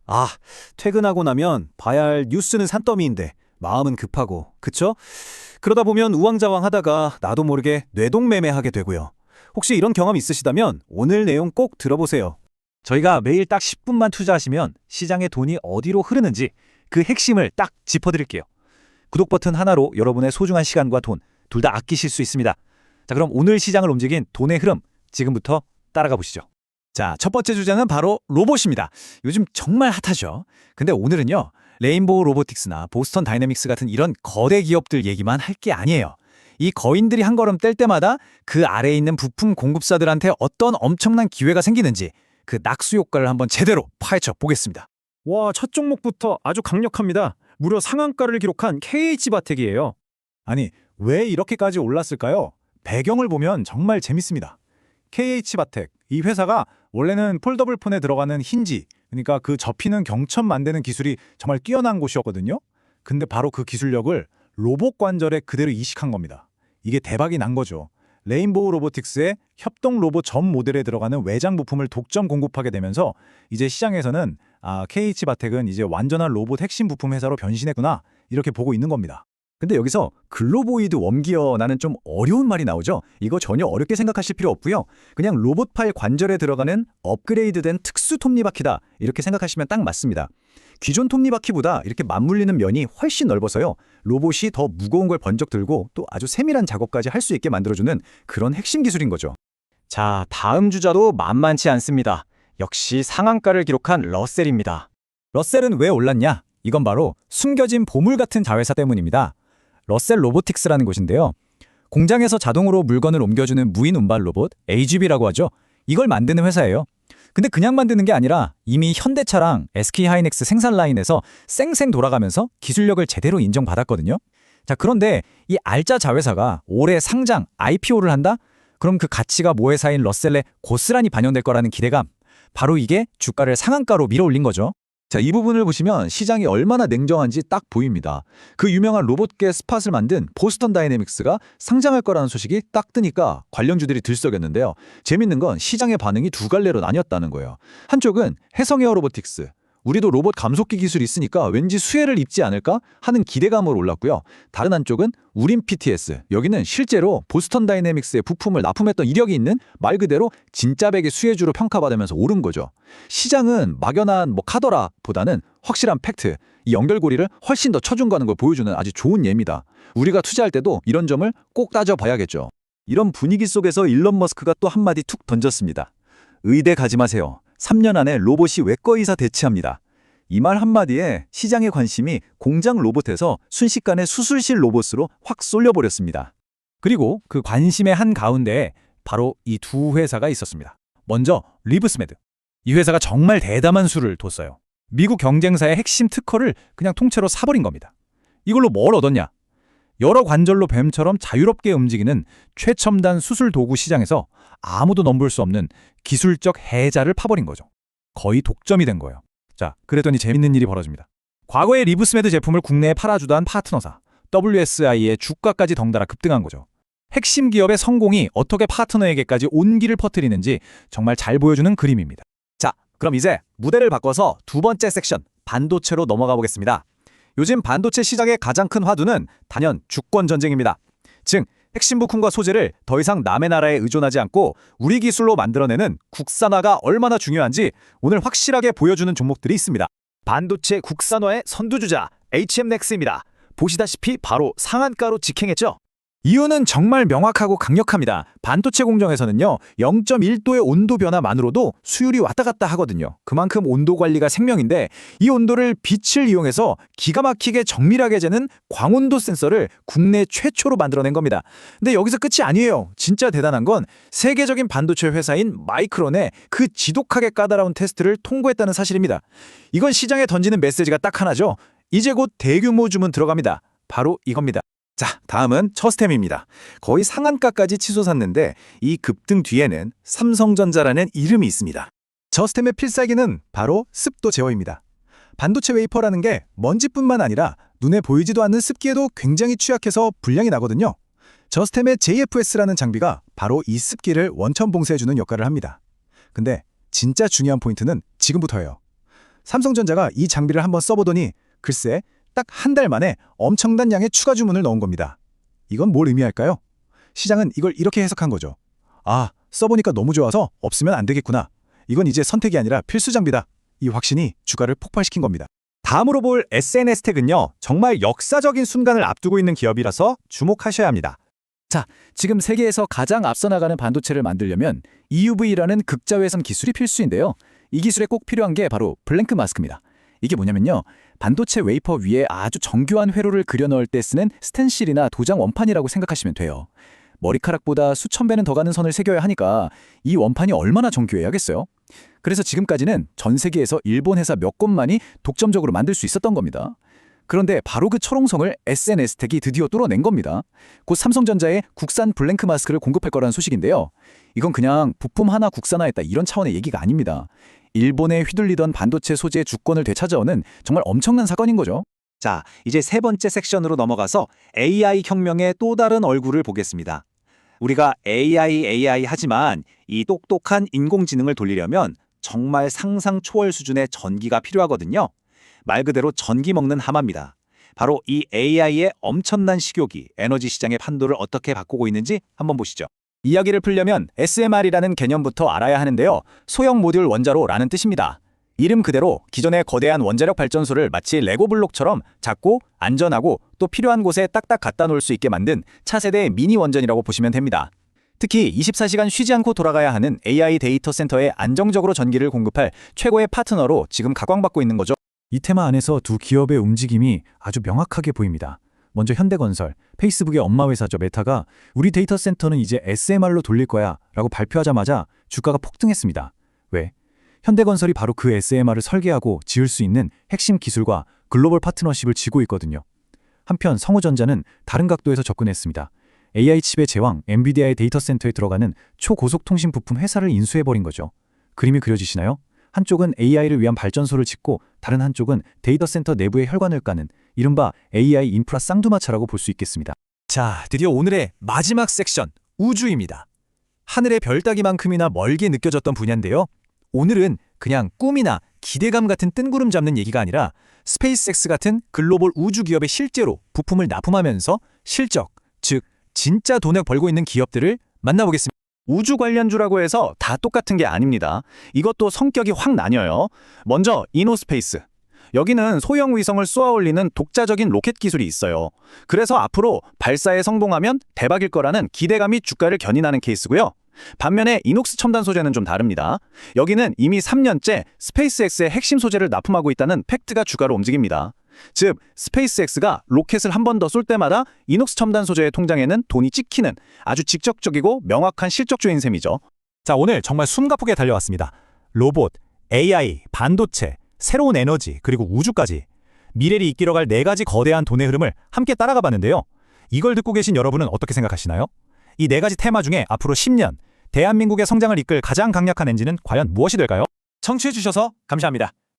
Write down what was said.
아, 퇴근하고 나면 봐야 할 뉴스는 산더미인데 마음은 급하고, 그쵸? 그러다 보면 우왕좌왕하다가 나도 모르게 뇌동매매하게 되고요. 혹시 이런 경험 있으시다면 오늘 내용 꼭 들어보세요. 저희가 매일 딱 10분만 투자하시면 시장의 돈이 어디로 흐르는지 그 핵심을 딱 짚어드릴게요. 구독 버튼 하나로 여러분의 소중한 시간과 돈 둘 다 아끼실 수 있습니다. 자, 그럼 오늘 시장을 움직인 돈의 흐름 지금부터 따라가 보시죠. 자, 첫 번째 주제는 바로 로봇입니다. 요즘 정말 핫하죠. 근데 오늘은요, 레인보우 로보틱스나 보스턴 다이내믹스 같은 이런 거대 기업들 얘기만 할 게 아니에요. 이 거인들이 한 걸음 뗄 때마다 그 아래에 있는 부품 공급사들한테 어떤 엄청난 기회가 생기는지 그 낙수 효과를 한번 제대로 파헤쳐 보겠습니다. 와, 첫 종목부터 아주 강력합니다. 무려 상한가를 기록한 KH바텍이에요. 아니, 왜 이렇게까지 올랐을까요? 배경을 보면 정말 재밌습니다. KH바텍, 이 회사가 원래는 폴더블 폰에 들어가는 힌지, 그러니까 그 접히는 경첩 만드는 기술이 정말 뛰어난 곳이었거든요. 근데 바로 그 기술력을 로봇 관절에 그대로 이식한 겁니다. 이게 대박이 난 거죠. 레인보우 로보틱스의 협동 로봇 전 모델에 들어가는 외장 부품을 독점 공급하게 되면서 이제 시장에서는 KH바텍은 이제 완전한 로봇 핵심 부품 회사로 변신했구나, 이렇게 보고 있는 겁니다. 근데 여기서 글로보이드 웜기어라는 좀 어려운 말이 나오죠. 이거 전혀 어렵게 생각하실 필요 없고요. 그냥 로봇팔 관절에 들어가는 업그레이드된 특수 톱니바퀴다, 이렇게 생각하시면 딱 맞습니다. 기존 톱니바퀴보다 이렇게 맞물리는 면이 훨씬 넓어서요. 로봇이 더 무거운 걸 번쩍 들고 또 아주 세밀한 작업까지 할 수 있게 만들어주는 그런 핵심 기술인 거죠. 자, 다음 주자도 만만치 않습니다. 역시 상한가를 기록한 러셀입니다. 러셀은 왜 올랐냐? 이건 바로 숨겨진 보물 같은 자회사 때문입니다. 러셀 로보틱스라는 곳인데요. 공장에서 자동으로 물건을 옮겨주는 무인 운반 로봇 AGV라고 하죠. 이걸 만드는 회사예요. 근데 그냥 만드는 게 아니라 이미 현대차랑 SK하이닉스 생산 라인에서 쌩쌩 돌아가면서 기술력을 제대로 인정받았거든요. 자, 그런데 이 알짜 자회사가 올해 상장 IPO를 한다? 그럼 그 가치가 모회사인 러셀에 고스란히 반영될 거라는 기대감. 바로 이게 주가를 상한가로 밀어올린 거죠. 자, 이 부분을 보시면 시장이 얼마나 냉정한지 딱 보입니다. 그 유명한 로봇계 스팟을 만든 보스턴 다이내믹스가 상장할 거라는 소식이 딱 뜨니까 관련주들이 들썩였는데요. 재밌는 건 시장의 반응이 두 갈래로 나뉘었다는 거예요. 한쪽은 해성에어 로보틱스, 우리도 로봇 감속기 기술이 있으니까 왠지 수혜를 입지 않을까 하는 기대감으로 올랐고요. 다른 한쪽은 우린 PTS, 여기는 실제로 보스턴 다이내믹스의 부품을 납품했던 이력이 있는 말 그대로 진짜 백의 수혜주로 평가받으면서 오른 거죠. 시장은 막연한 카더라 보다는 확실한 팩트, 이 연결고리를 훨씬 더 쳐준 가는 걸 보여주는 아주 좋은 예입니다. 우리가 투자할 때도 이런 점을 꼭 따져봐야겠죠. 이런 분위기 속에서 일론 머스크가 또 한마디 툭 던졌습니다. 의대 가지 마세요. 3년 안에 로봇이 외과의사 대체합니다. 이 말 한마디에 시장의 관심이 공장 로봇에서 순식간에 수술실 로봇으로 확 쏠려버렸습니다. 그리고 그 관심의 한가운데에 바로 이 두 회사가 있었습니다. 먼저 리브스메드. 이 회사가 정말 대담한 수를 뒀어요. 미국 경쟁사의 핵심 특허를 그냥 통째로 사버린 겁니다. 이걸로 뭘 얻었냐? 여러 관절로 뱀처럼 자유롭게 움직이는 최첨단 수술 도구 시장에서 아무도 넘볼 수 없는 기술적 해자를 파버린 거죠. 거의 독점이 된 거예요. 자, 그랬더니 재밌는 일이 벌어집니다. 과거에 리브스메드 제품을 국내에 팔아주던 파트너사 WSI의 주가까지 덩달아 급등한 거죠. 핵심 기업의 성공이 어떻게 파트너에게까지 온기를 퍼뜨리는지 정말 잘 보여주는 그림입니다. 자, 그럼 이제 무대를 바꿔서 두 번째 섹션, 반도체로 넘어가 보겠습니다. 요즘 반도체 시장의 가장 큰 화두는 단연 주권 전쟁입니다. 즉, 핵심 부품과 소재를 더 이상 남의 나라에 의존하지 않고 우리 기술로 만들어내는 국산화가 얼마나 중요한지 오늘 확실하게 보여주는 종목들이 있습니다. 반도체 국산화의 선두주자 HM넥스입니다. 보시다시피 바로 상한가로 직행했죠. 이유는 정말 명확하고 강력합니다. 반도체 공정에서는요, 0.1도의 온도 변화만으로도 수율이 왔다 갔다 하거든요. 그만큼 온도 관리가 생명인데 이 온도를 빛을 이용해서 기가 막히게 정밀하게 재는 광온도 센서를 국내 최초로 만들어낸 겁니다. 근데 여기서 끝이 아니에요. 진짜 대단한 건 세계적인 반도체 회사인 마이크론의 그 지독하게 까다로운 테스트를 통과했다는 사실입니다. 이건 시장에 던지는 메시지가 딱 하나죠. 이제 곧 대규모 주문 들어갑니다. 바로 이겁니다. 자, 다음은 저스템입니다. 거의 상한가까지 치솟았는데 이 급등 뒤에는 삼성전자라는 이름이 있습니다. 저스템의 필살기는 바로 습도 제어입니다. 반도체 웨이퍼라는 게 먼지뿐만 아니라 눈에 보이지도 않는 습기에도 굉장히 취약해서 불량이 나거든요. 저스템의 JFS라는 장비가 바로 이 습기를 원천 봉쇄해주는 역할을 합니다. 근데 진짜 중요한 포인트는 지금부터예요. 삼성전자가 이 장비를 한번 써보더니 글쎄 딱 한 달 만에 엄청난 양의 추가 주문을 넣은 겁니다. 이건 뭘 의미할까요? 시장은 이걸 이렇게 해석한 거죠. 아, 써보니까 너무 좋아서 없으면 안 되겠구나. 이건 이제 선택이 아니라 필수 장비다. 이 확신이 주가를 폭발시킨 겁니다. 다음으로 볼 SNS텍은요, 정말 역사적인 순간을 앞두고 있는 기업이라서 주목하셔야 합니다. 지금 세계에서 가장 앞서 나가는 반도체를 만들려면 EUV라는 극자외선 기술이 필수인데요. 이 기술에 꼭 필요한 게 바로 블랭크 마스크입니다. 이게 뭐냐면요. 반도체 웨이퍼 위에 아주 정교한 회로를 그려 넣을 때 쓰는 스텐실이나 도장 원판이라고 생각하시면 돼요. 머리카락보다 수천 배는 더 가는 선을 새겨야 하니까 이 원판이 얼마나 정교해야겠어요? 그래서 지금까지는 전 세계에서 일본 회사 몇 곳만이 독점적으로 만들 수 있었던 겁니다. 그런데 바로 그 철옹성을 SNS텍이 드디어 뚫어낸 겁니다. 곧 삼성전자에 국산 블랭크 마스크를 공급할 거라는 소식인데요. 이건 그냥 부품 하나 국산화했다 이런 차원의 얘기가 아닙니다. 일본에 휘둘리던 반도체 소재 주권을 되찾아오는 정말 엄청난 사건인 거죠. 자, 이제 세 번째 섹션으로 넘어가서 AI 혁명의 또 다른 얼굴을 보겠습니다. 우리가 AI 하지만 이 똑똑한 인공지능을 돌리려면 정말 상상 초월 수준의 전기가 필요하거든요. 말 그대로 전기 먹는 하마입니다. 바로 이 AI의 엄청난 식욕이 에너지 시장의 판도를 어떻게 바꾸고 있는지 한번 보시죠. 이야기를 풀려면 SMR이라는 개념부터 알아야 하는데요. 소형 모듈 원자로라는 뜻입니다. 이름 그대로 기존의 거대한 원자력 발전소를 마치 레고 블록처럼 작고 안전하고 또 필요한 곳에 딱딱 갖다 놓을 수 있게 만든 차세대 미니 원전이라고 보시면 됩니다. 특히 24시간 쉬지 않고 돌아가야 하는 AI 데이터 센터에 안정적으로 전기를 공급할 최고의 파트너로 지금 각광받고 있는 거죠. 이 테마 안에서 두 기업의 움직임이 아주 명확하게 보입니다. 먼저 현대건설, 페이스북의 엄마 회사죠 메타가 우리 데이터 센터는 이제 SMR로 돌릴 거야 라고 발표하자마자 주가가 폭등했습니다. 왜? 현대건설이 바로 그 SMR을 설계하고 지을 수 있는 핵심 기술과 글로벌 파트너십을 쥐고 있거든요. 한편 성우전자는 다른 각도에서 접근했습니다. AI 칩의 제왕 엔비디아의 데이터 센터에 들어가는 초고속 통신 부품 회사를 인수해버린 거죠. 그림이 그려지시나요? 한쪽은 AI를 위한 발전소를 짓고 다른 한쪽은 데이터 센터 내부에 혈관을 까는 이른바 AI 인프라 쌍두마차라고 볼 수 있겠습니다. 자, 드디어 오늘의 마지막 섹션, 우주입니다. 하늘의 별 따기만큼이나 멀게 느껴졌던 분야인데요. 오늘은 그냥 꿈이나 기대감 같은 뜬구름 잡는 얘기가 아니라 스페이스X 같은 글로벌 우주 기업에 실제로 부품을 납품하면서 실적, 즉 진짜 돈을 벌고 있는 기업들을 만나보겠습니다. 우주 관련주라고 해서 다 똑같은 게 아닙니다. 이것도 성격이 확 나뉘어요. 먼저 이노스페이스. 여기는 소형 위성을 쏘아 올리는 독자적인 로켓 기술이 있어요. 그래서 앞으로 발사에 성공하면 대박일 거라는 기대감이 주가를 견인하는 케이스고요. 반면에 이녹스 첨단 소재는 좀 다릅니다. 여기는 이미 3년째 스페이스X의 핵심 소재를 납품하고 있다는 팩트가 주가를 움직입니다. 즉, 스페이스X가 로켓을 한 번 더 쏠 때마다 이녹스 첨단 소재의 통장에는 돈이 찍히는 아주 직접적이고 명확한 실적주인 셈이죠. 자, 오늘 정말 숨가쁘게 달려왔습니다. 로봇, AI, 반도체, 새로운 에너지, 그리고 우주까지 미래를 이끌어갈 4가지 거대한 돈의 흐름을 함께 따라가 봤는데요. 이걸 듣고 계신 여러분은 어떻게 생각하시나요? 이 4가지 테마 중에 앞으로 10년 대한민국의 성장을 이끌 가장 강력한 엔진은 과연 무엇이 될까요? 청취해 주셔서 감사합니다.